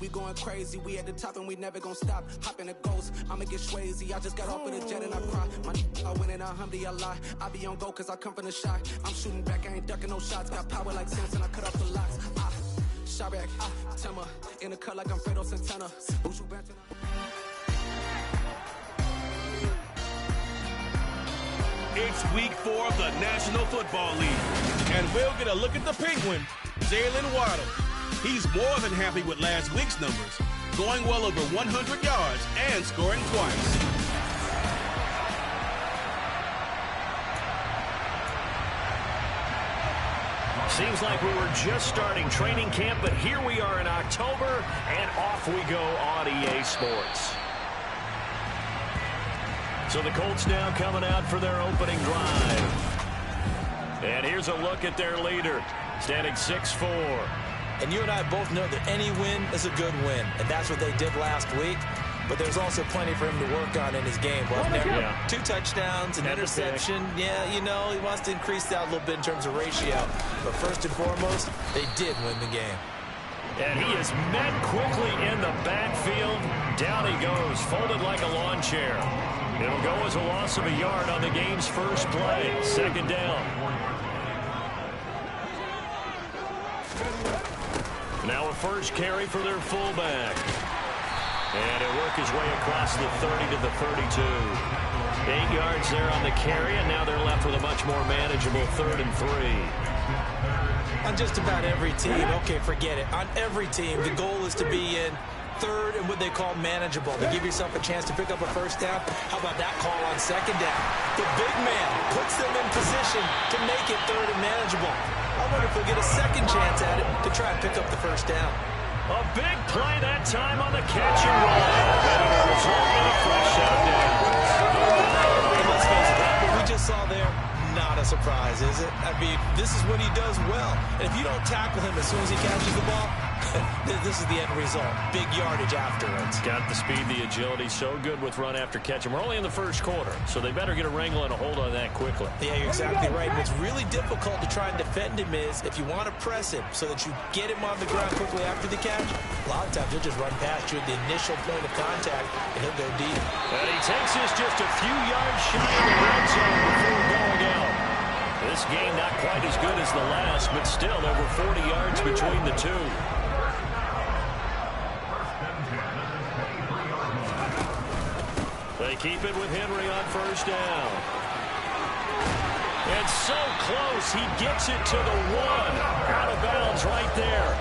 we going crazy. We at the top and we never gonna stop. Hop in a ghost, I'ma get Swayze. I just got off of the jet and I cry. My I win in a Humvee, I lie. I be on go cause I come from the shot. I'm shooting back, I ain't ducking no shots. Got power like Samson, I cut off the locks. Shot back, Timmer. In the cut like I'm Fredo Santana. Buju Banton. It's week 4 of the National Football League, and we'll get a look at the Penguin, Jalen Waddle. He's more than happy with last week's numbers, going well over 100 yards and scoring twice. Seems like we were just starting training camp, but here we are in October, and off we go on EA Sports. So the Colts now coming out for their opening drive. And here's a look at their leader, standing 6'4". And you and I both know that any win is a good win, and that's what they did last week. But there's also plenty for him to work on in his game. Well, 2 touchdowns, an interception. Yeah, you know, he wants to increase that a little bit in terms of ratio. But first and foremost, they did win the game. And he is met quickly in the backfield. Down he goes, folded like a lawn chair. It'll go as a loss of a yard on the game's first play. Second down. Now a first carry for their fullback. And he'll work his way across the 30 to the 32. 8 yards there on the carry, and now they're left with a much more manageable 3rd and 3. On just about every team, okay, forget it. On every team, the goal is to be in 3rd and what they call manageable. To give yourself a chance to pick up a first down. How about that call on 2nd down? The big man puts them in position to make it 3rd and manageable. I wonder if we'll get a second chance at it to try and pick up the first down. A big play that time on the catch and run. And it'll result in a fresh set of downs. And let's face it, what we just saw there, not a surprise, is it? I mean, this is what he does well. And if you don't tackle him as soon as he catches the ball, this is the end result. Big yardage afterwards. Got the speed, the agility, so good with run after catch. And we're only in the first quarter, so they better get a wrangle and a hold on that quickly. Yeah, you're exactly right. What's really difficult to try and defend him is if you want to press him so that you get him on the ground quickly after the catch, a lot of times he'll just run past you at the initial point of contact, and he'll go deep. And he takes us just a few yards shy of the red zone before going out. This game not quite as good as the last, but still over 40 yards between the two. They keep it with Henry on first down. And so close, he gets it to the 1. Out of bounds right there.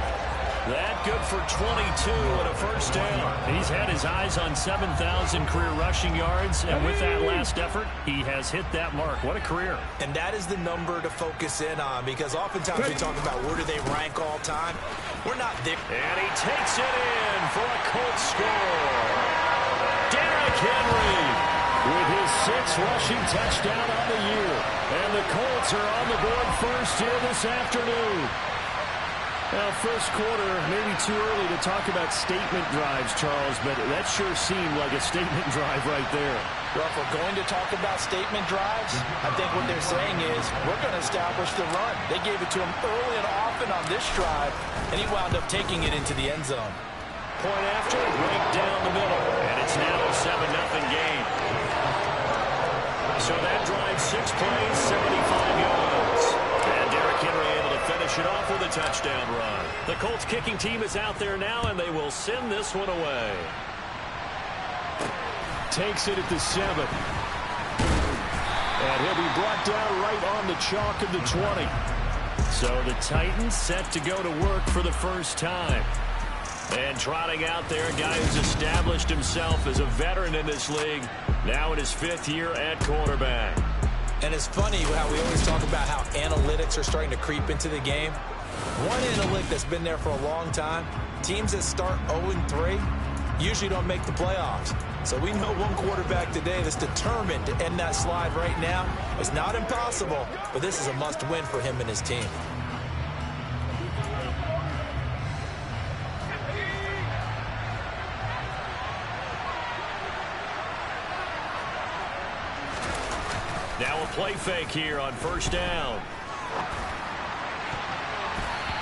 That good for 22 and a first down. He's had his eyes on 7,000 career rushing yards, and with that last effort, he has hit that mark. What a career. And that is the number to focus in on, because oftentimes we talk about where do they rank all time. We're not there. And he takes it in for a Colts score. Derrick Henry with his 6th rushing touchdown on the year. And the Colts are on the board first here this afternoon. Now, first quarter, maybe too early to talk about statement drives, Charles, but that sure seemed like a statement drive right there. Well, if we're going to talk about statement drives, I think what they're saying is we're going to establish the run. They gave it to him early and often on this drive, and he wound up taking it into the end zone. Point after, right down the middle, and it's now a 7-0 game. So that drive, 6 plays, 75 yards. And Derrick Henry able to finish it off with a touchdown run. The Colts kicking team is out there now, and they will send this one away. Takes it at the 7. And he'll be brought down right on the chalk of the 20. So the Titans set to go to work for the first time. And trotting out there, a guy who's established himself as a veteran in this league, now in his 5th year at quarterback. And it's funny how we always talk about how analytics are starting to creep into the game. One analytic that's been there for a long time, teams that start 0-3 usually don't make the playoffs. So we know one quarterback today that's determined to end that slide right now. It's not impossible, but this is a must-win for him and his team. Now a play fake here on first down.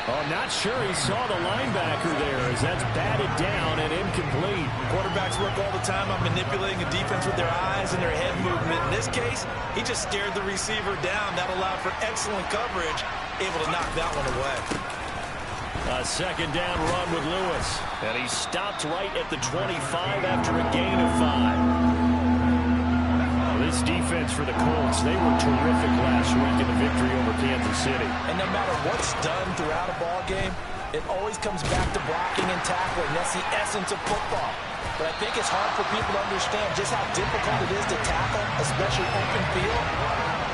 Oh, not sure he saw the linebacker there as that's batted down and incomplete. Quarterbacks work all the time on manipulating a defense with their eyes and their head movement. In this case, he just stared the receiver down. That allowed for excellent coverage, able to knock that one away. A second down run with Lewis. And he stopped right at the 25 after a gain of 5. This defense for the Colts, they were terrific last week in the victory over Kansas City. And no matter what's done throughout a ball game, it always comes back to blocking and tackling. That's the essence of football. But I think it's hard for people to understand just how difficult it is to tackle, especially open field.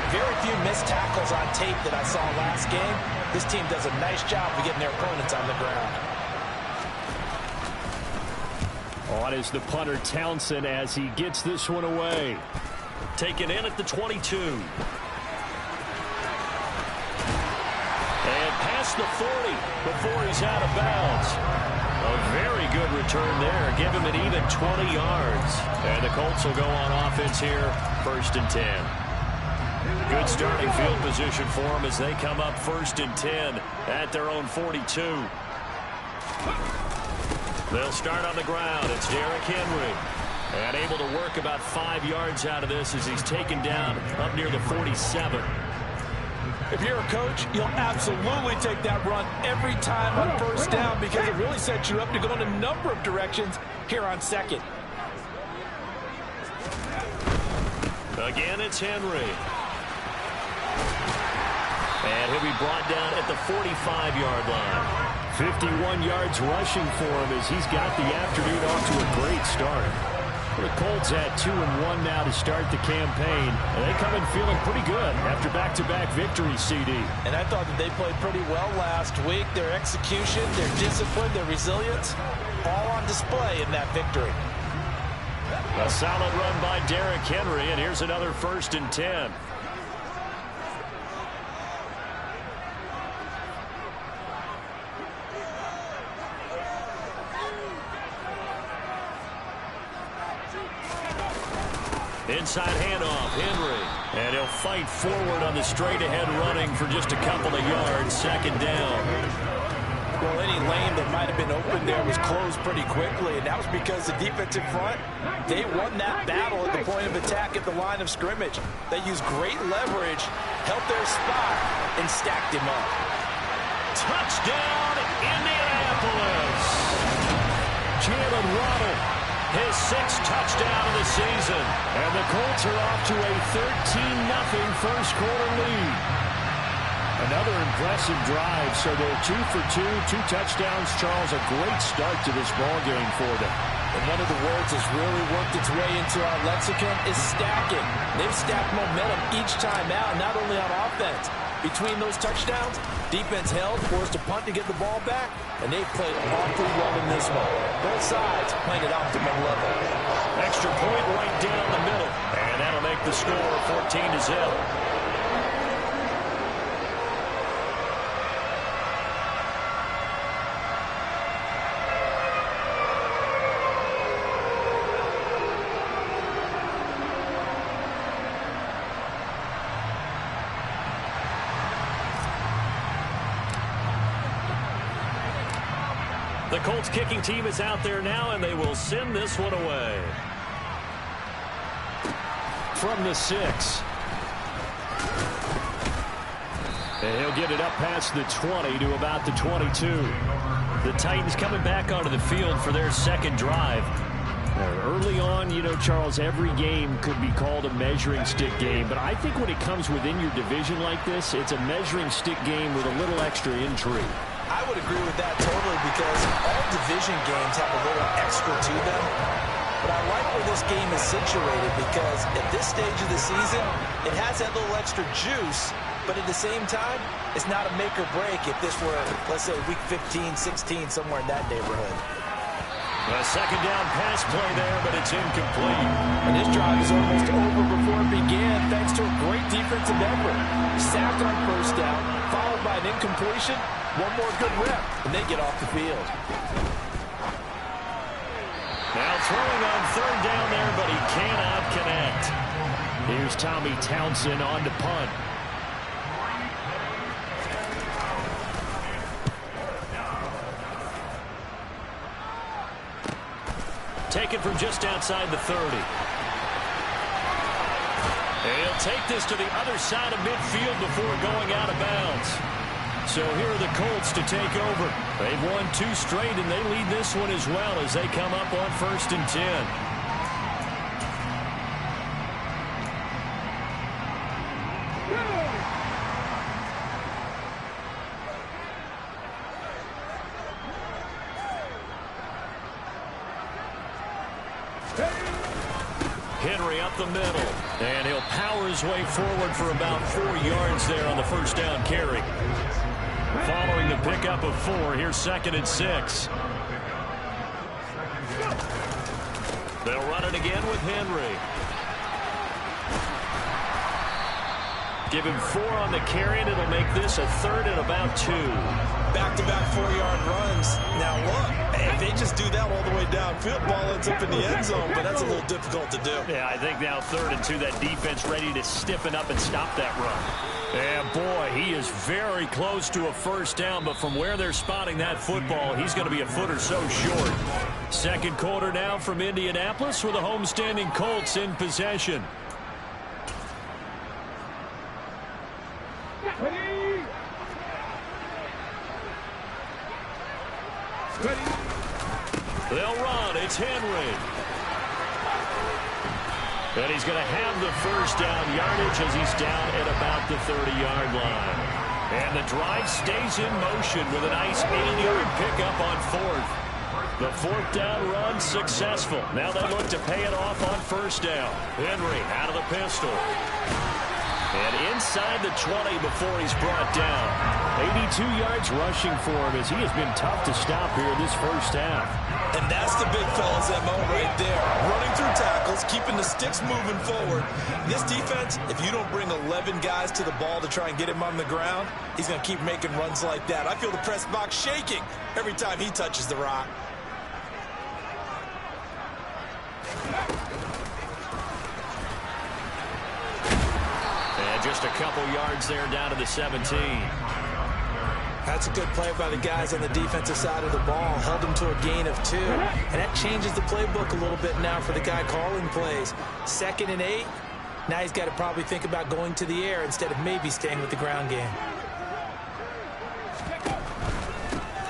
Very few missed tackles on tape that I saw last game. This team does a nice job of getting their opponents on the ground. On is the punter Townsend as he gets this one away. Taken in at the 22. And past the 40 before he's out of bounds. A very good return there. Give him an even 20 yards. And the Colts will go on offense here, 1st and 10. Good starting field position for them as they come up 1st and 10 at their own 42. They'll start on the ground. It's Derrick Henry. And able to work about 5 yards out of this as he's taken down up near the 47. If you're a coach, you'll absolutely take that run every time on 1st down because it really sets you up to go in a number of directions here on 2nd. Again, it's Henry. And he'll be brought down at the 45-yard line. 51 yards rushing for him as he's got the afternoon off to a great start. The Colts at 2-1 now to start the campaign. And they come in feeling pretty good after back-to-back victories, CD. And I thought that they played pretty well last week. Their execution, their discipline, their resilience, all on display in that victory. A solid run by Derrick Henry, and here's another 1st and 10. Inside handoff, Henry. And he'll fight forward on the straight-ahead running for just a couple of yards. 2nd down. Well, any lane that might have been open there was closed pretty quickly, and that was because the defensive front, they won that battle at the point of attack at the line of scrimmage. They used great leverage, held their spot, and stacked him up. Touchdown, Indianapolis. Jalen Waddle. His 6th touchdown of the season. And the Colts are off to a 13-0 first quarter lead. Another impressive drive. So they're 2 for 2, 2 touchdowns. Charles, a great start to this ball game for them. And one of the words that's really worked its way into our lexicon is stacking. They've stacked momentum each time out, not only on offense. Between those touchdowns, defense held, forced a punt to get the ball back, and they played awfully well in this one. Both sides playing at optimum level. Extra point right down the middle, and that'll make the score 14-0. The Colts kicking team is out there now, and they will send this one away. From the 6. And he'll get it up past the 20 to about the 22. The Titans coming back onto the field for their 2nd drive. Early on, you know, Charles, every game could be called a measuring stick game. But I think when it comes within your division like this, it's a measuring stick game with a little extra intrigue. I would agree with that totally because all division games have a little extra to them. But I like where this game is situated because at this stage of the season, it has that little extra juice. But at the same time, it's not a make or break if this were, let's say, week 15, 16, somewhere in that neighborhood. A 2nd down pass play there, but it's incomplete. And this drive is almost over before it began thanks to a great defensive effort. Sacked on 1st down, followed by an incompletion. One more good rep, and they get off the field. Now throwing on 3rd down there, but he cannot connect. Here's Tommy Townsend on to punt. Taken from just outside the 30. And he'll take this to the other side of midfield before going out of bounds. So here are the Colts to take over. They've won 2 straight, and they lead this one as well as they come up on 1st and 10. Henry up the middle, and he'll power his way forward for about 4 yards there on the first down carry. Following the pickup of 4, here's 2nd and 6. They'll run it again with Henry. Give him 4 on the carry, and it'll make this a 3rd and about 2. Back-to-back 4-yard runs. Now look, if they just do that all the way downfield, ball ends up in the end zone, but that's a little difficult to do. Yeah, I think now 3rd and 2, that defense ready to stiffen up and stop that run. And boy, he is very close to a first down, but from where they're spotting that football, he's going to be a foot or so short. 2nd quarter now from Indianapolis with the homestanding Colts in possession. They'll run. It's Henry. And he's going to have the first down yardage as he's down at about the 30-yard line. And the drive stays in motion with a nice 80-yard pickup on 4th. The 4th down run successful. Now they look to pay it off on 1st down. Henry out of the pistol. And inside the 20 before he's brought down. 82 yards rushing for him as he has been tough to stop here this first half. And that's the big fella's MO right there. Running through tackles, keeping the sticks moving forward. This defense, if you don't bring 11 guys to the ball to try and get him on the ground, he's going to keep making runs like that. I feel the press box shaking every time he touches the rock. Just a couple yards there down to the 17. That's a good play by the guys on the defensive side of the ball. Held them to a gain of 2. And that changes the playbook a little bit now for the guy calling plays. 2nd and 8. Now he's got to probably think about going to the air instead of maybe staying with the ground game.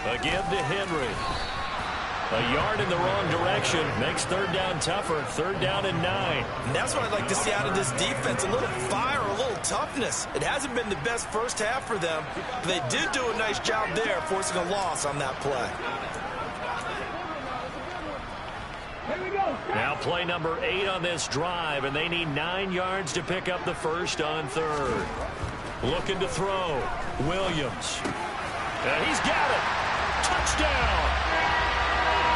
Again to Henry. A yard in the wrong direction makes 3rd down tougher. 3rd down and 9. And that's what I'd like to see out of this defense. A little fire, a little toughness. It hasn't been the best first half for them. But they did do a nice job there, forcing a loss on that play. Now play number 8 on this drive, and they need 9 yards to pick up the first on 3rd. Looking to throw. Williams. And he's got it. Touchdown.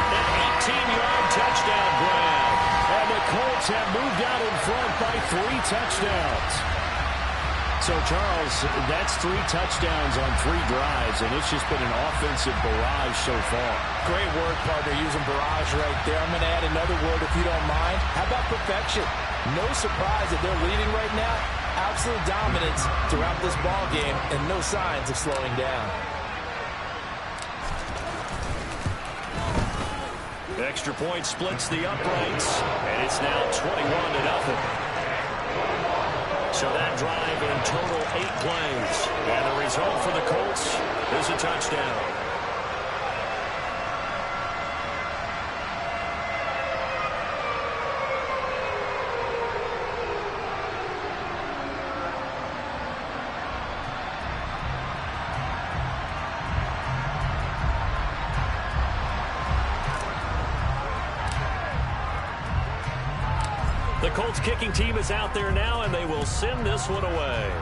An 18-yard touchdown grab. And the Colts have moved out in front by 3 touchdowns. So, Charles, that's 3 touchdowns on 3 drives, and it's just been an offensive barrage so far. Great word, partner, using barrage right there. I'm going to add another word if you don't mind. How about perfection? No surprise that they're leading right now. Absolute dominance throughout this ball game, and no signs of slowing down. Extra point splits the uprights, and it's now 21-0. So that drive in total 8 plays. And the result for the Colts is a touchdown. The Colts kicking team is out there now, and they will send this one away.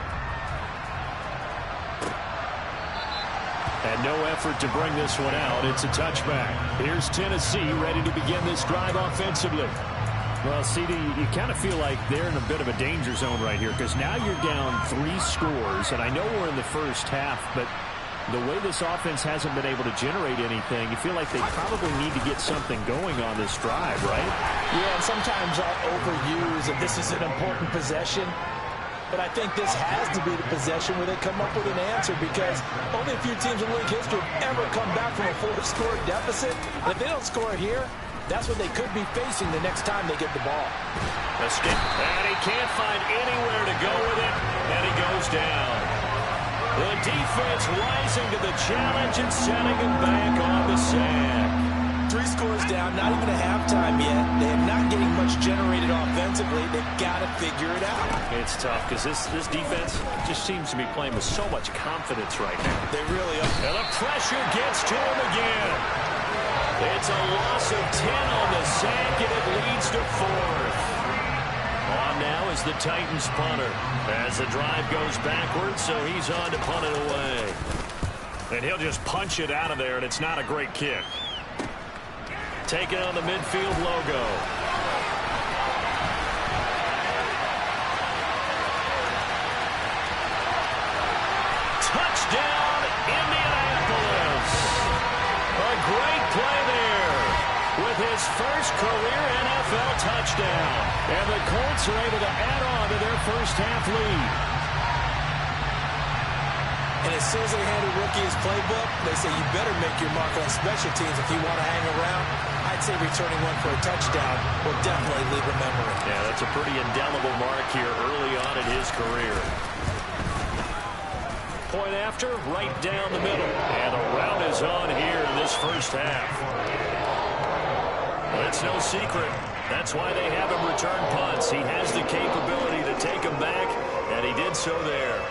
And no effort to bring this one out. It's a touchback. Here's Tennessee ready to begin this drive offensively. Well, CD, you kind of feel like they're in a bit of a danger zone right here because now you're down 3 scores, and I know we're in the first half, but the way this offense hasn't been able to generate anything, you feel like they probably need to get something going on this drive, right? Yeah, and sometimes I'll overuse if this is an important possession. But I think this has to be the possession where they come up with an answer because only a few teams in league history have ever come back from a 4-score deficit. And if they don't score here, That's what they could be facing the next time they get the ball. And he can't find anywhere to go with it, and he goes down. The defense rising to the challenge and setting him back on the sack. 3 scores down, not even a halftime yet. They're not getting much generated offensively. They've got to figure it out. It's tough because this defense just seems to be playing with so much confidence right now. They really are. And the pressure gets to him again. It's a loss of 10 on the sack, and it leads to 4th. On now is the Titans punter as the drive goes backwards, so he's on to punt it away. And he'll just punch it out of there, and it's not a great kick. Taking on the midfield logo. Touchdown, Indianapolis. A great play there with his first career NFL touchdown. And the Colts are able to add on to their first half lead. And as soon as they hand a rookie his playbook, they say you better make your mark on special teams if you want to hang around. I'd say returning one for a touchdown will definitely leave a memory. Yeah, that's a pretty indelible mark here early on in his career. Point after, right down the middle. And a rout is on here in this first half. Well, it's no secret. That's why they have him return punts. He has the capability to take them back, and he did so there.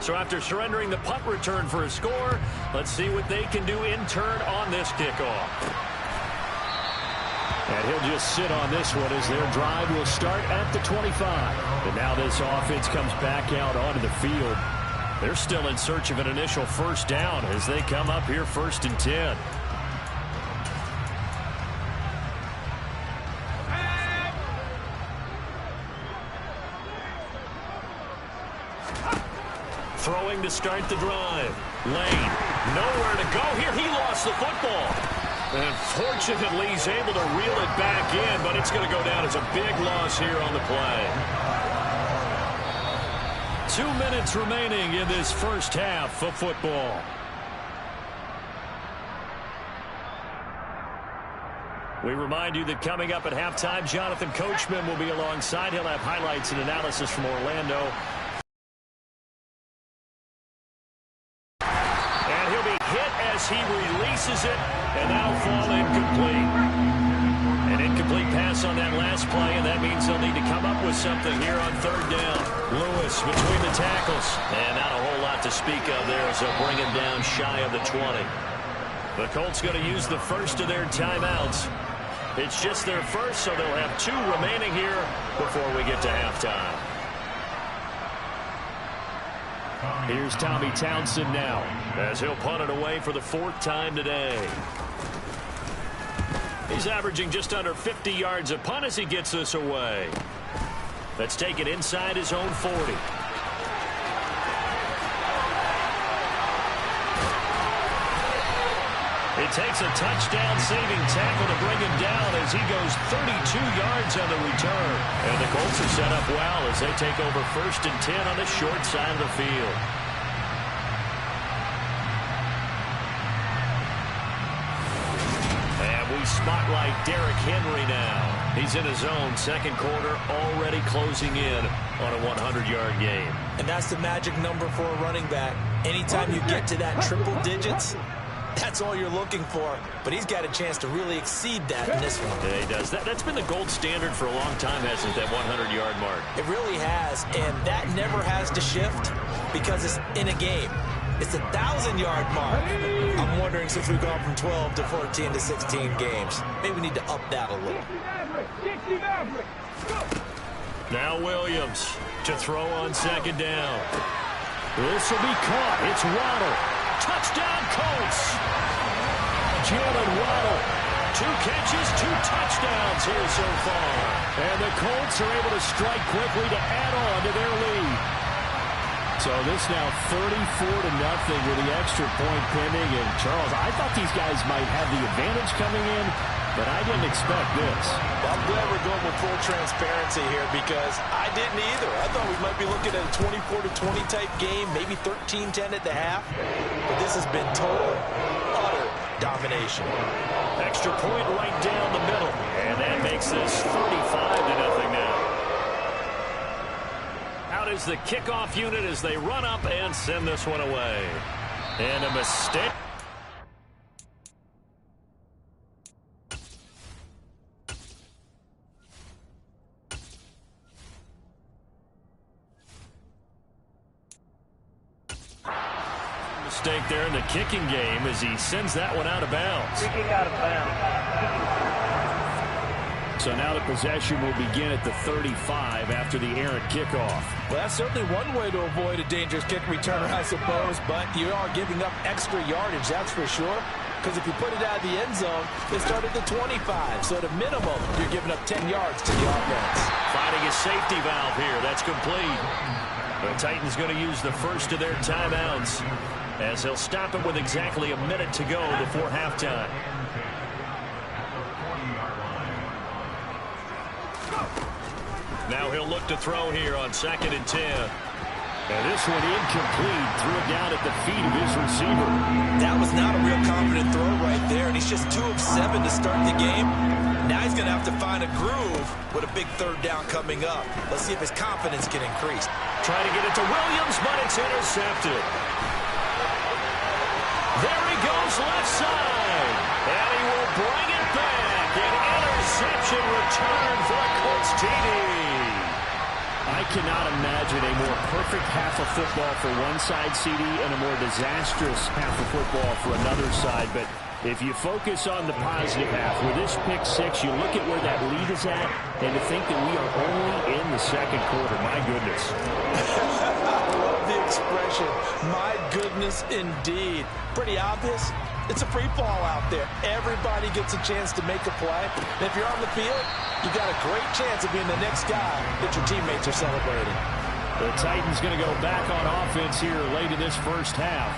So after surrendering the punt return for a score, let's see what they can do in turn on this kickoff. And he'll just sit on this one as their drive will start at the 25. And now this offense comes back out onto the field. They're still in search of an initial first down as they come up here 1st and 10. Throwing to start the drive. Lane, nowhere to go here. He lost the football. And fortunately, he's able to reel it back in, but it's going to go down as a big loss here on the play. 2 minutes remaining in this first half of football. We remind you that coming up at halftime, Jonathan Coachman will be alongside. He'll have highlights and analysis from Orlando. He releases it, and that'll fall incomplete. An incomplete pass on that last play, and that means they'll need to come up with something here on 3rd down. Lewis between the tackles, and not a whole lot to speak of there as they'll bring him down shy of the 20. The Colts going to use the first of their timeouts. It's just their first, so they'll have 2 remaining here before we get to halftime. Here's Tommy Townsend now as he'll punt it away for the 4th time today. He's averaging just under 50 yards a punt as he gets this away. Let's take it inside his own 40. It takes a touchdown-saving tackle to bring him down as he goes 32 yards on the return. And the Colts are set up well as they take over 1st and 10 on the short side of the field. And we spotlight Derrick Henry now. He's in his own 2nd quarter, already closing in on a 100-yard game. And that's the magic number for a running back. Anytime you get to that triple digits, that's all you're looking for. But he's got a chance to really exceed that in this one. Yeah, he does. That's been the gold standard for a long time, hasn't it, that 100-yard mark? It really has, and that never has to shift because it's in a game. It's a 1,000-yard mark. I'm wondering, since we've gone from 12 to 14 to 16 games, maybe we need to up that a little. Now Williams to throw on 2nd down. This will be caught. It's Waddle. Touchdown, Colts. Jalen Waddle. 2 catches, 2 touchdowns here so far. And the Colts are able to strike quickly to add on to their lead. So this now 34-0 with the extra point pending. And Charles, I thought these guys might have the advantage coming in, but I didn't expect this. Well, I'm glad we're going with full transparency here because I didn't either. I thought we might be looking at a 24-20 type game, maybe 13-10 at the half. But this has been total, utter domination. Extra point right down the middle. And that makes this 35-0 now. Out is the kickoff unit as they run up and send this one away. And a mistake. Mistake there in the kicking game as he sends that one out of bounds. Free kick out of bounds. So now the possession will begin at the 35 after the errant kickoff. Well, that's certainly one way to avoid a dangerous kick returner, I suppose, but you are giving up extra yardage, that's for sure. Because if you put it out of the end zone, they start at the 25. So at a minimum, you're giving up 10 yards to the offense. Finding a safety valve here. That's complete. The Titans going to use the first of their timeouts as they'll stop it with exactly a minute to go before halftime. Now he'll look to throw here on 2nd and 10. And this one incomplete. Threw it down at the feet of his receiver. That was not a real confident throw right there, and he's just 2 of 7 to start the game. Now he's going to have to find a groove with a big 3rd down coming up. Let's see if his confidence can increase. Trying to get it to Williams, but it's intercepted. There he goes left side. And he will bring it back. An interception return for a Colts TD. I cannot imagine a more perfect half of football for one side, CD, and a more disastrous half of football for another side. But if you focus on the positive half, with this pick 6, you look at where that lead is at, and to think that we are only in the 2nd quarter. My goodness. I love the expression. My goodness, indeed. Pretty obvious. It's a free fall out there. Everybody gets a chance to make a play. And if you're on the field, you've got a great chance of being the next guy that your teammates are celebrating. The Titans going to go back on offense here late in this first half.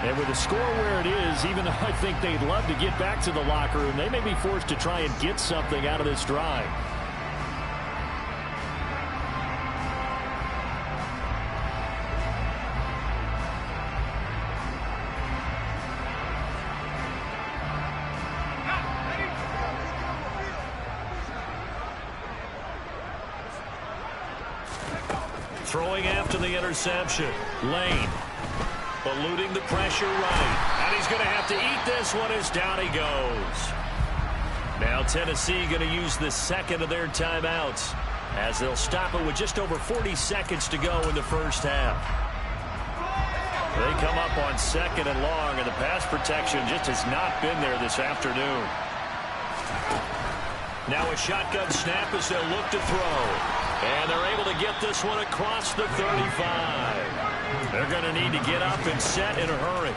And with the score where it is, even though I think they'd love to get back to the locker room, they may be forced to try and get something out of this drive. Throwing after the interception. Lane. Eluding the pressure right. And he's going to have to eat this one as down he goes. Now Tennessee going to use the 2nd of their timeouts as they'll stop it with just over 40 seconds to go in the first half. They come up on 2nd and long, and the pass protection just has not been there this afternoon. Now a shotgun snap as they'll look to throw. And they're able to get this one across the 35. They're going to need to get up and set in a hurry.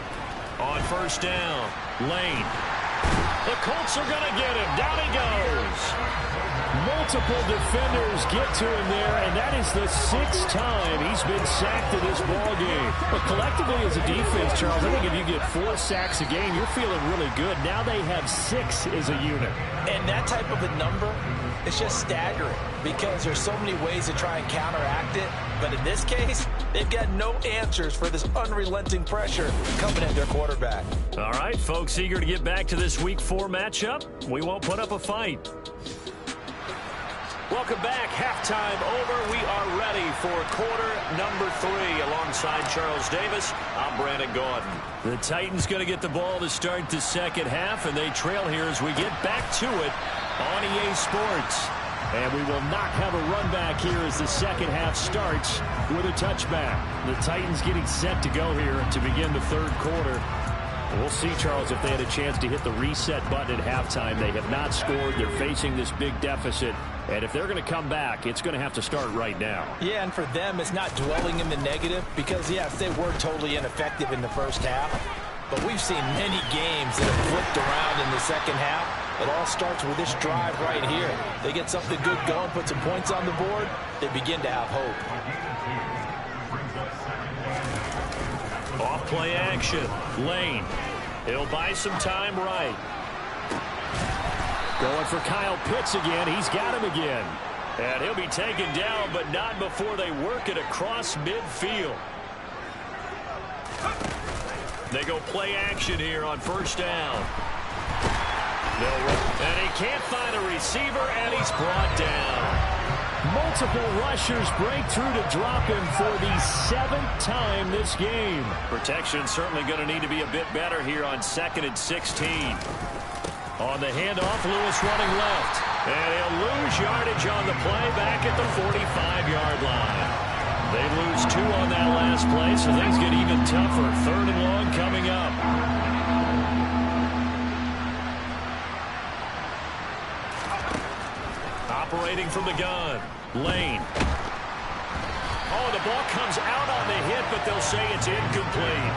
On 1st down, Lane. The Colts are going to get him. Down he goes. Multiple defenders get to him there, and that is the 6th time he's been sacked in this ballgame. But collectively as a defense, Charles, I think if you get 4 sacks a game, you're feeling really good. Now they have 6 as a unit. And that type of a number, it's just staggering because there's so many ways to try and counteract it. But in this case, they've got no answers for this unrelenting pressure coming at their quarterback. All right, folks, eager to get back to this Week 4 matchup. We won't put up a fight. Welcome back. Halftime over. We are ready for quarter number 3. Alongside Charles Davis, I'm Brandon Gaudin. The Titans going to get the ball to start the 2nd half, and they trail here as we get back to it on EA Sports. And we will not have a run back here as the 2nd half starts with a touchback. The Titans getting set to go here to begin the 3rd quarter. We'll see, Charles, if they had a chance to hit the reset button at halftime. They have not scored. They're facing this big deficit. And if they're going to come back, it's going to have to start right now. Yeah, and for them, it's not dwelling in the negative because, yes, they were totally ineffective in the first half. But we've seen many games that have flipped around in the 2nd half. It all starts with this drive right here. They get something good going, put some points on the board, they begin to have hope. Off play action. Lane. He'll buy some time right. Going for Kyle Pitts again. He's got him again. And he'll be taken down, but not before they work it across midfield. They go play action here on first down. And he can't find a receiver, and he's brought down. Multiple rushers break through to drop him for the 7th time this game. Protection certainly going to need to be a bit better here on 2nd and 16. On the handoff, Lewis running left. And he'll lose yardage on the play back at the 45-yard line. They lose 2 on that last play, so things get even tougher. 3rd and long coming up. Operating from the gun, Lane. Oh, the ball comes out on the hit, but they'll say it's incomplete.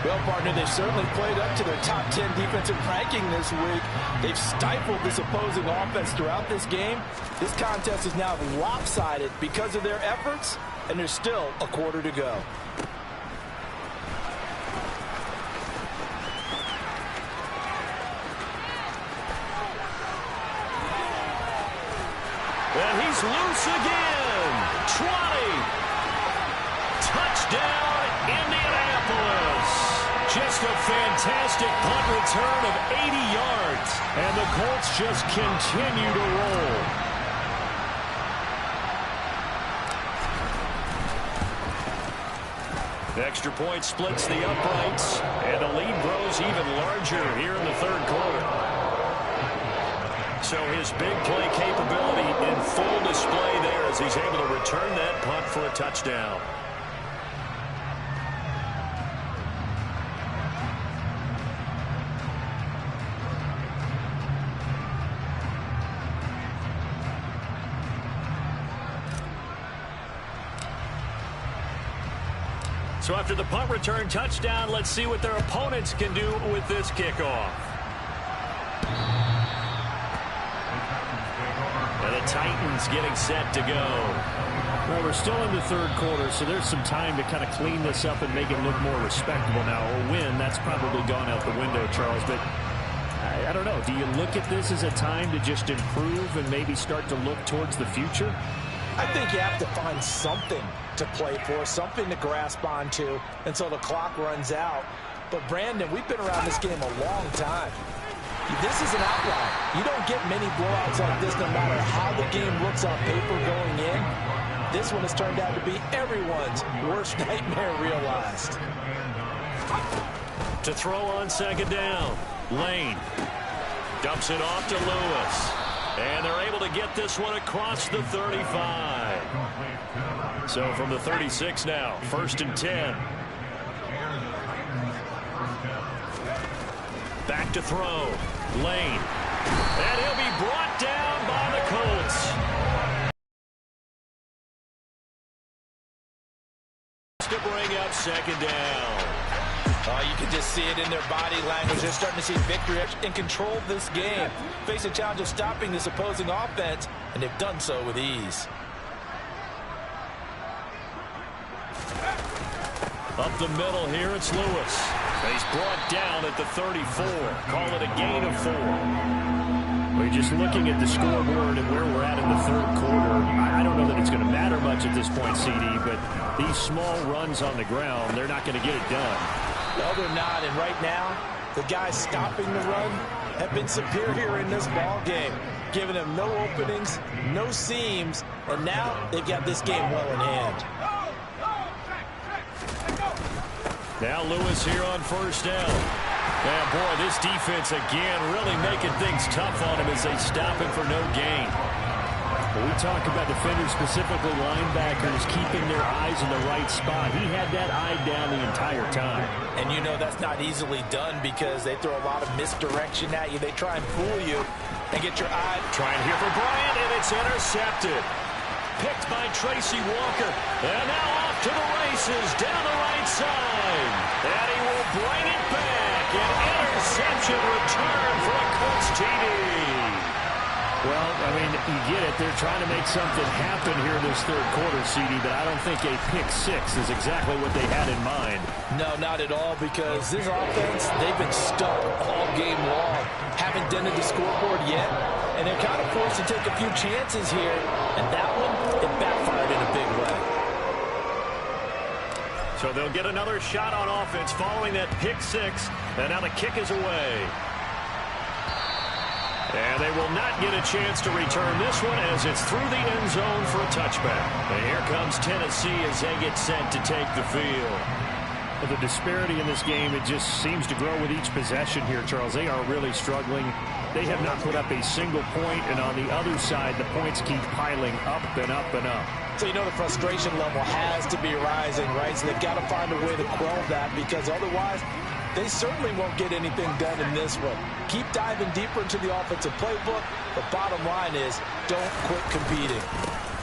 Well, partner, they've certainly played up to their top 10 defensive ranking this week. They've stifled this opposing offense throughout this game. This contest is now lopsided because of their efforts, and there's still a quarter to go. And he's loose again. 20. Touchdown, Indianapolis. Just a fantastic punt return of 80 yards. And the Colts just continue to roll. The extra point splits the uprights. And the lead grows even larger here in the 3rd quarter. So his big play capability in full display there as he's able to return that punt for a touchdown. So after the punt return touchdown, let's see what their opponents can do with this kickoff. And the Titans getting set to go. Well, we're still in the 3rd quarter, so there's some time to kind of clean this up and make it look more respectable. Now, a win, that's probably gone out the window, Charles, but I don't know. Do you look at this as a time to just improve and maybe start to look towards the future? I think you have to find something to play for, something to grasp onto until the clock runs out. But, Brandon, we've been around this game a long time. This is an outlier. You don't get many blowouts like this no matter how the game looks on paper going in. This one has turned out to be everyone's worst nightmare realized. To throw on 2nd down, Lane dumps it off to Lewis. And they're able to get this one across the 35. So from the 36 now, 1st and 10. Back to throw. Lane. And he'll be brought down by the Colts. To bring up 2nd down. You can just see it in their body language. They're starting to see victory in control of this game. Face a challenge of stopping this opposing offense, and they've done so with ease. Up the middle here, it's Lewis. He's brought down at the 34. Call it a gain of 4. We're just looking at the scoreboard and where we're at in the 3rd quarter. I don't know that it's going to matter much at this point, CD, but these small runs on the ground, they're not going to get it done. No, they're not. And right now, the guys stopping the run have been superior in this ball game, giving them no openings, no seams, and now they've got this game well in hand. Now Lewis here on 1st down. And boy, this defense again really making things tough on him as they stop him for no gain. When we talk about defenders, specifically linebackers, keeping their eyes in the right spot, he had that eye down the entire time. And you know that's not easily done because they throw a lot of misdirection at you. They try and fool you and get your eye. Trying here for Bryant, and it's intercepted. Picked by Tracy Walker. And now off to the races down the right side. And he will bring it back. An interception return for a Colts TD. Well, I mean, you get it. They're trying to make something happen here in this third quarter, CD, but I don't think a pick six is exactly what they had in mind. No, not at all, because this offense, they've been stuck all game long. Haven't dented the scoreboard yet, and they're kind of forced to take a few chances here, and that one, it backfired in a big way. So they'll get another shot on offense following that pick six, and now the kick is away. And they will not get a chance to return this one as it's through the end zone for a touchback. And here comes Tennessee as they get set to take the field. Well, the disparity in this game, it just seems to grow with each possession here, Charles. They are really struggling. They have not put up a single point, and on the other side, the points keep piling up and up and up. So you know the frustration level has to be rising, right? So they've got to find a way to quell that, because otherwise they certainly won't get anything done in this one. Keep diving deeper into the offensive playbook. The bottom line is don't quit competing.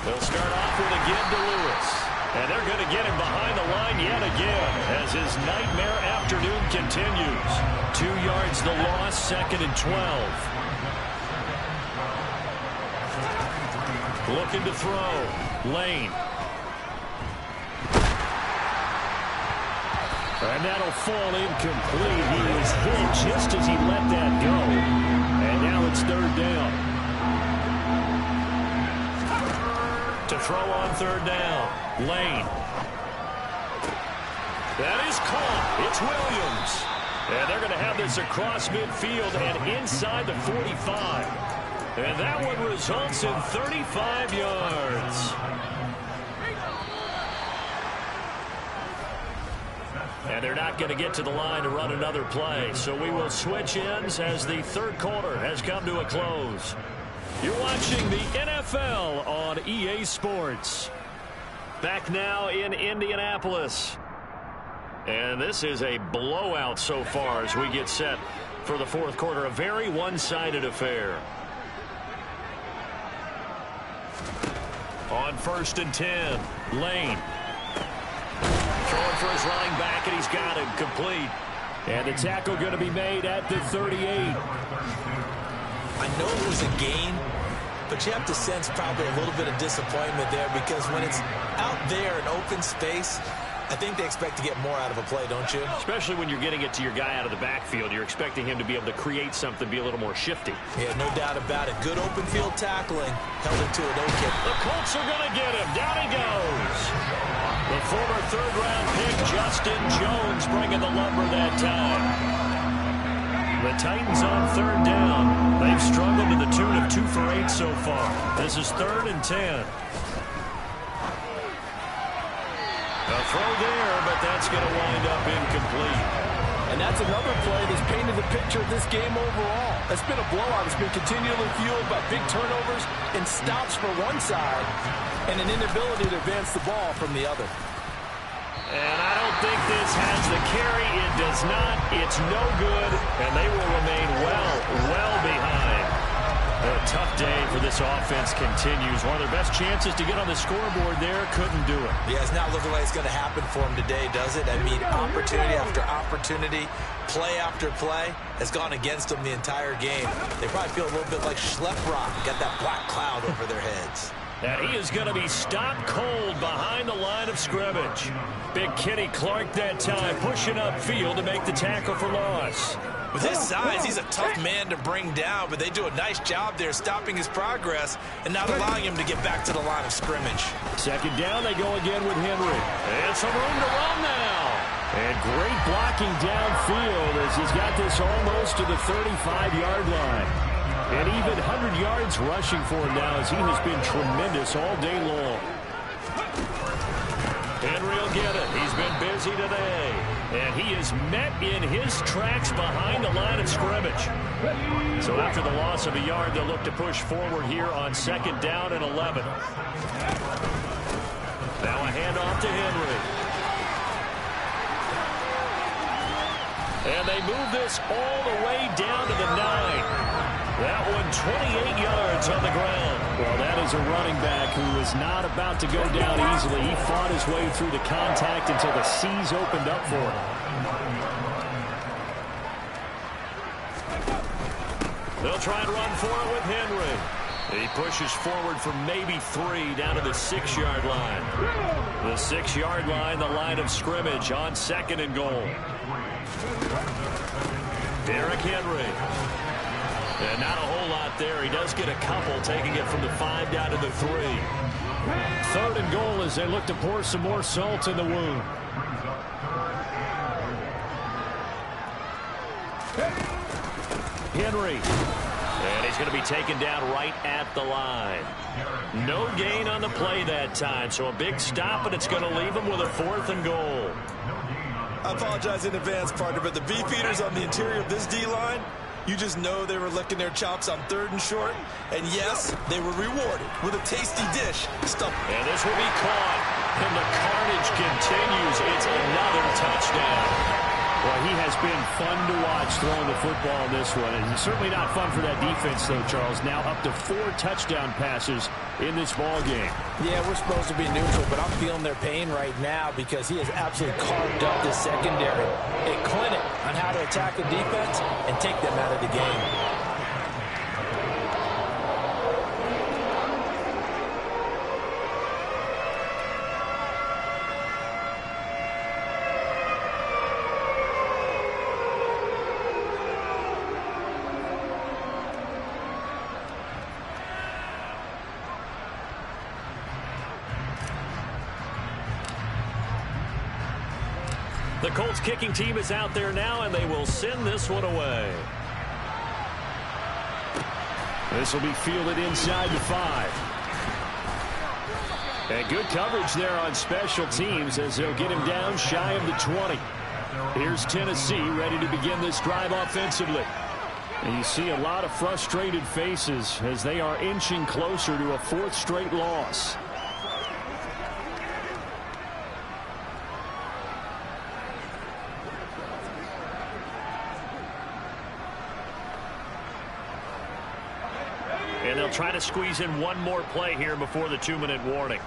They'll start off with a give to Lewis. And they're going to get him behind the line yet again as his nightmare afternoon continues. 2 yards the loss, 2nd and 12. Looking to throw. Lane. And that'll fall incomplete. He was hit just as he let that go. And now it's 3rd down. To throw on 3rd down. Lane. That is caught. It's Williams. And they're going to have this across midfield and inside the 45. And that one results in 35 yards. And they're not going to get to the line to run another play. So we will switch ends as the third quarter has come to a close. You're watching the NFL on EA Sports. Back now in Indianapolis. And this is a blowout so far as we get set for the fourth quarter. A very one-sided affair. On 1st and 10, Lane. Throwing for his running back, and he's got him complete. And the tackle going to be made at the 38. I know it was a gain, but you have to sense probably a little bit of disappointment there, because when it's out there in open space, I think they expect to get more out of a play, don't you? Especially when you're getting it to your guy out of the backfield. You're expecting him to be able to create something, be a little more shifty. Yeah, no doubt about it. Good open field tackling. Held it to it, okay. The Colts are going to get him. Down he goes. The former 3rd-round pick, Justin Jones, bringing the lumber that time. The Titans on 3rd down. They've struggled to the tune of 2 for 8 so far. This is 3rd and 10. A throw there, but that's going to wind up incomplete. And that's another play that's painted the picture of this game overall. It's been a blowout. It's been continually fueled by big turnovers and stops for one side and an inability to advance the ball from the other. And I don't think this has the carry. It does not. It's no good, and they will remain well behind. A tough day for this offense continues. One of their best chances to get on the scoreboard there, couldn't do it. Yeah, it's not looking like it's going to happen for them today, does it? I mean, opportunity after opportunity, play after play has gone against them the entire game. They probably feel a little bit like Schleprock, got that black cloud over their heads. And he is going to be stopped cold behind the line of scrimmage. Big Kenny Clark that time, pushing upfield to make the tackle for loss. With his size, he's a tough man to bring down, but they do a nice job there stopping his progress and not allowing him to get back to the line of scrimmage. 2nd down, they go again with Henry. And some room to run now. And great blocking downfield as he's got this almost to the 35-yard line. And even 100 yards rushing for him now as he has been tremendous all day long. Henry will get it. He's been busy today. And he is met in his tracks behind the line of scrimmage. So after the loss of a yard, they'll look to push forward here on 2nd down and 11. Now a handoff to Henry. And they move this all the way down to the 9. That one 28 yards on the ground. Well, that is a running back who is not about to go down easily. He fought his way through the contact until the seas opened up for him. They'll try and run for it with Henry. He pushes forward for maybe 3 down to the 6-yard line. The 6-yard line, the line of scrimmage on 2nd and goal. Derrick Henry. And not a whole lot there. He does get a couple, taking it from the 5 down to the 3. 3rd and goal as they look to pour some more salt in the wound. Henry. And he's going to be taken down right at the line. No gain on the play that time, so a big stop, and it's going to leave him with a 4th and goal. I apologize in advance, partner, but the beefeaters on the interior of this D-line, you just know they were licking their chops on 3rd and short. And yes, they were rewarded with a tasty dish. And this will be caught. And the carnage continues. It's another touchdown. Well, he has been fun to watch throwing the football in this one. And it's certainly not fun for that defense, though, Charles. Now up to 4 touchdown passes in this ball game. Yeah, we're supposed to be neutral, but I'm feeling their pain right now because he has absolutely carved up this secondary. A clinic on how to attack the defense and take them out of the game. The Colts kicking team is out there now, and they will send this one away. This will be fielded inside the 5. And good coverage there on special teams as they'll get him down shy of the 20. Here's Tennessee ready to begin this drive offensively. And you see a lot of frustrated faces as they are inching closer to a 4th straight loss. And they'll try to squeeze in one more play here before the 2-minute warning.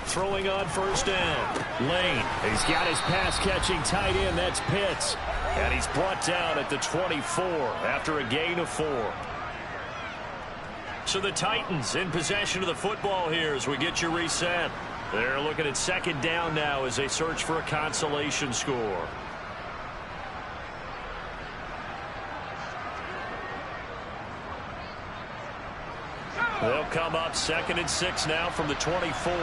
Throwing on 1st down. Lane. He's got his pass-catching tight end. That's Pitts. And he's brought down at the 24 after a gain of 4. So the Titans in possession of the football here as we get you reset. They're looking at 2nd down now as they search for a consolation score. They'll come up 2nd and 6 now from the 24.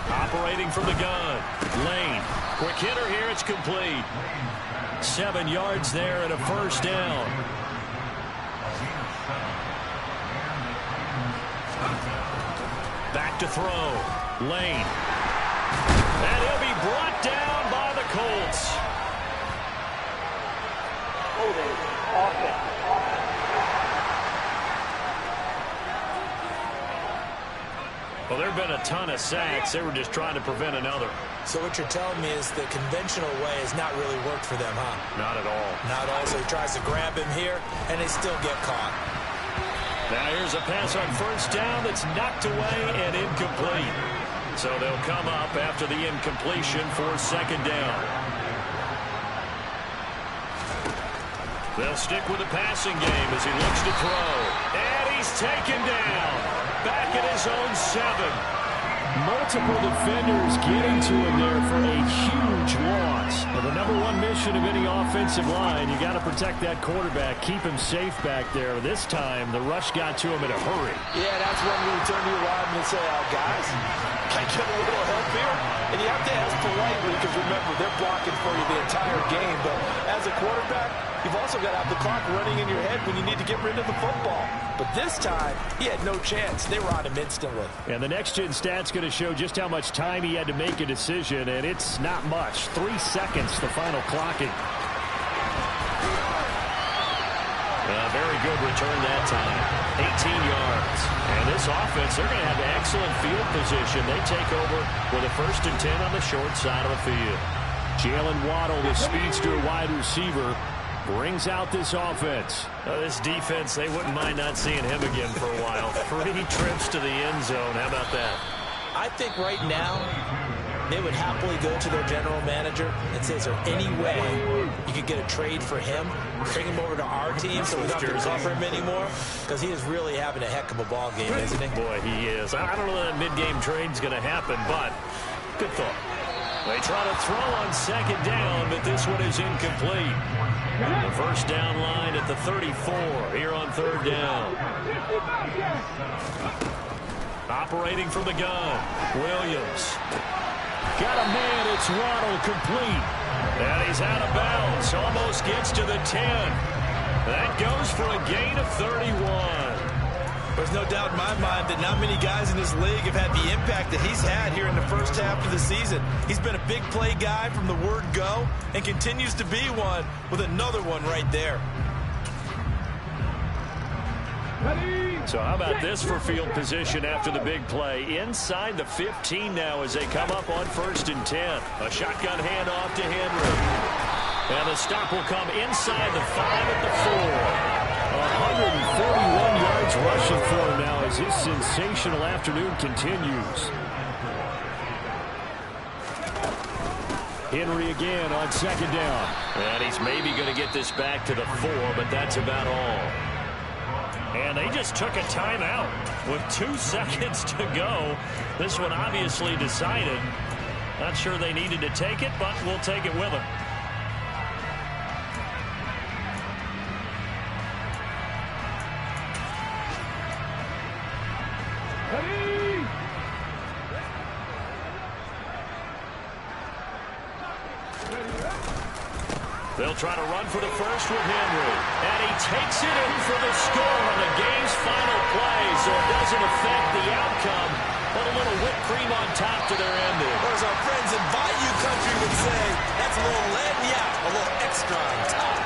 Operating from the gun. Lane. Quick hitter here. It's complete. 7 yards there and a 1st down. Back to throw. Lane. And he'll be brought down by the Colts. Well, there have been a ton of sacks. They were just trying to prevent another. So what you're telling me is the conventional way has not really worked for them, huh? Not at all. Not all. So he tries to grab him here, and they still get caught. Now here's a pass on 1st down that's knocked away and incomplete. So they'll come up after the incompletion for 2nd down. They'll stick with the passing game as he looks to throw. And he's taken down. Back at his own 7. Multiple defenders getting to him there for a huge loss. Well, the #1 mission of any offensive line, you got to protect that quarterback, keep him safe back there. This time, the rush got to him in a hurry. Yeah, that's when you turn to your lineman and say, guys, can I get a little help here? And you have to ask politely because, remember, they're blocking for you the entire game. But as a quarterback, you've also got to have the clock running in your head when you need to get rid of the football. But this time, he had no chance. They were on him instantly. And the next-gen stat's going to show just how much time he had to make a decision, and it's not much. 3 seconds, the final clocking. Very good return that time. 18 yards. And this offense, they're going to have excellent field position. They take over with a 1st and 10 on the short side of the field. Jalen Waddle, the speedster wide receiver, brings out this offense. This defense, they wouldn't mind not seeing him again for a while. 3 trips to the end zone. How about that? I think right now, they would happily go to their general manager and say, is there any way you could get a trade for him, bring him over to our team so we don't have to cover him anymore? Because he is really having a heck of a ball game, isn't he? Boy, he is. I don't know that mid-game trade's going to happen, but good thought. They try to throw on second down, but this one is incomplete. The first down line at the 34 here on third down. Operating from the gun, Williams. Got a man, it's Waddle, complete. And he's out of bounds, almost gets to the 10. That goes for a gain of 31. There's no doubt in my mind that not many guys in this league have had the impact that he's had here in the first half of the season. He's been a big play guy from the word go and continues to be one with another one right there. So how about this for field position after the big play? Inside the 15 now as they come up on 1st and 10. A shotgun handoff to Henry. And the stop will come inside the 5 at the 4. 141 yards rushing for him now as his sensational afternoon continues. Henry again on second down. And he's maybe going to get this back to the 4, but that's about all. And they just took a timeout with 2 seconds to go. This one obviously decided. Not sure they needed to take it, but we'll take it with them. They'll try to run for the first with Henry. And he takes it in for the score on the game's final play, so it doesn't affect the outcome, but a little whipped cream on top to their ending. Or as our friends in Bayou Country would say, that's a little lagniappe, a little extra on top.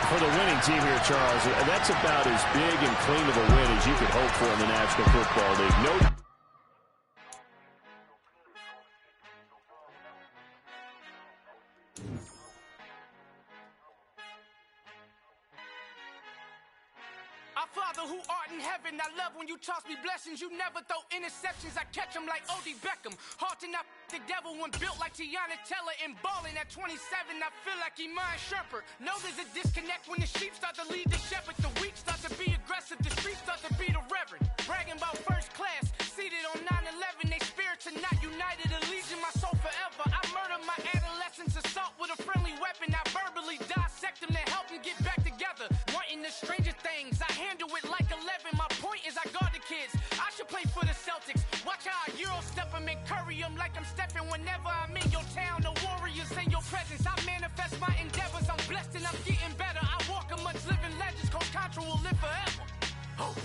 For the winning team here, Charles, that's about as big and clean of a win as you could hope for in the National Football League. No. Father who art in heaven, I love when you toss me blessings. You never throw interceptions, I catch them like O.D. Beckham. Hard to not the devil when built like Tiana Teller and balling at 27. I feel like Iman Shumpert. Know there's a disconnect when the sheep start to lead the shepherd. The weak start to be aggressive, the streets start to be the reverend. Bragging about first class, seated on 9/11. They spirits are not united, a legion, my soul forever. I murder my adolescence, assault with a friendly weapon. I verbally dissect them to help them get back together. Wanting the strangest things, I handle it like 11. My point is I guard the kids. I should play for the Celtics. Watch how I Euro step them and curry them like I'm stepping. Whenever I'm in your town, the Warriors in your presence. I manifest my endeavors. I'm blessed and I'm getting better. I walk amongst living legends. Coach Contra will live forever. Oh.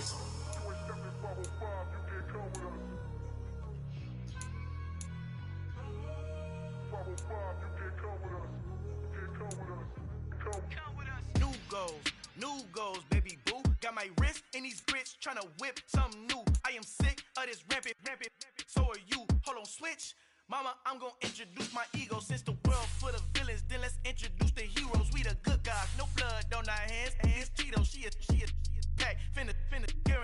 New goals, baby boo. Got my wrist in these grits, tryna whip something new. I am sick of this rampant. So are you. Hold on, switch. Mama, I'm gonna introduce my ego. Since the world full of villains, then let's introduce the heroes. We the good guys, no blood on our hands. It's Tito, she is back. Finna, girl.